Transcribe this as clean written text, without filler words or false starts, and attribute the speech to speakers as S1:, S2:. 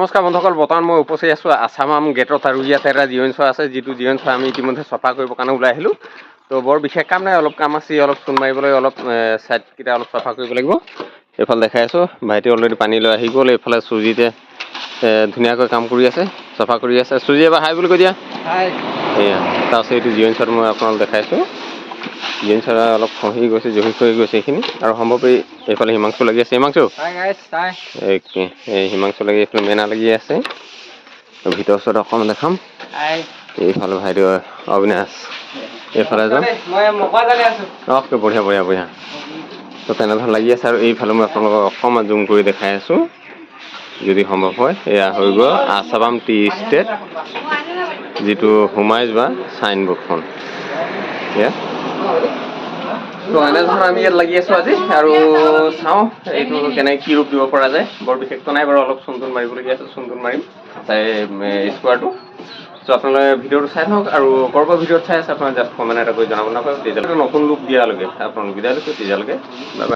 S1: নমস্কাৰ বন্ধুসকল, বৰ্তমান মই উপস্থিত আছোঁ আছামাম গেটত আৰু ইয়াত এটা জীৱন চোৱা আছে, যিটো জীৱন চোৱা আমি ইতিমধ্যে চফা কৰিবৰ কাৰণে ওলাই আহিলোঁ। তো বৰ বিশেষ কাম নাই, অলপ কাম আছে, অলপ চূণ মাৰিবলৈ, অলপ ছাইডকেইটা অলপ চফা কৰিব লাগিব। এইফালে দেখাই আছোঁ, ভাইটি অলৰেডি পানী লৈ আহি গ'ল। এইফালে চুজিতে ধুনীয়াকৈ কাম কৰি আছে, চফা কৰি আছে। চুজি এবাৰ হাই বুলি কৈ দিয়া। এয়া তাৰপিছত এইটো জীৱন চোৱাটো মই আপোনালোক দেখাইছোঁ। জীৱন চোৱা অলপ খহি গৈছে, জহি খহি গৈছে এইখিনি, আৰু সম্ভৱ এইফালে হিমাংশু লাগি আছে। হিমাংশু এই হিমাংশু লাগি এইফালে মেনা লাগি আছে। ভিতৰ ওচৰত অকণমান দেখাম। এইফালে ভাইটি অবিনাশ, এইফালে যাম। অ'কে, বঢ়িয়া বঢ়িয়া বঢ়িয়া। তো তেনেধৰণে লাগি আছে, আৰু এইফালে মই আপোনালোকক অকণমান জুম কৰি দেখাই আছোঁ যদি সম্ভৱ হয়। এয়া হৈ গ'ল আছামাম টি ষ্টেট, যিটো সোমাই যোৱা চাইনবোৰ্ডখন। এয়া তো এনেধৰণে আমি ইয়াত লাগি আছোঁ আজি, আৰু চাওঁ এইটো কেনেকৈ কি ৰূপ দিব পৰা যায়। বৰ বিশেষটো নাই বাৰু, অলপ চূণ তূণ মাৰিবলগীয়া আছে, চূণ তূণ মাৰিম স্কোৱাৰটো। চ' আপোনালোকে ভিডিঅ'টো চাই থাকক, আৰু ক'ৰবাৰ ভিডিঅ'ত চাই আছে আপোনালোকে জাষ্ট কমেণ্ট এটা কৰি জনাব নাপাহৰিব। তেতিয়ালৈকে নতুন লুক দিয়ালৈকে আপোনালোক বিদায় লৈছোঁ, তেতিয়ালৈকে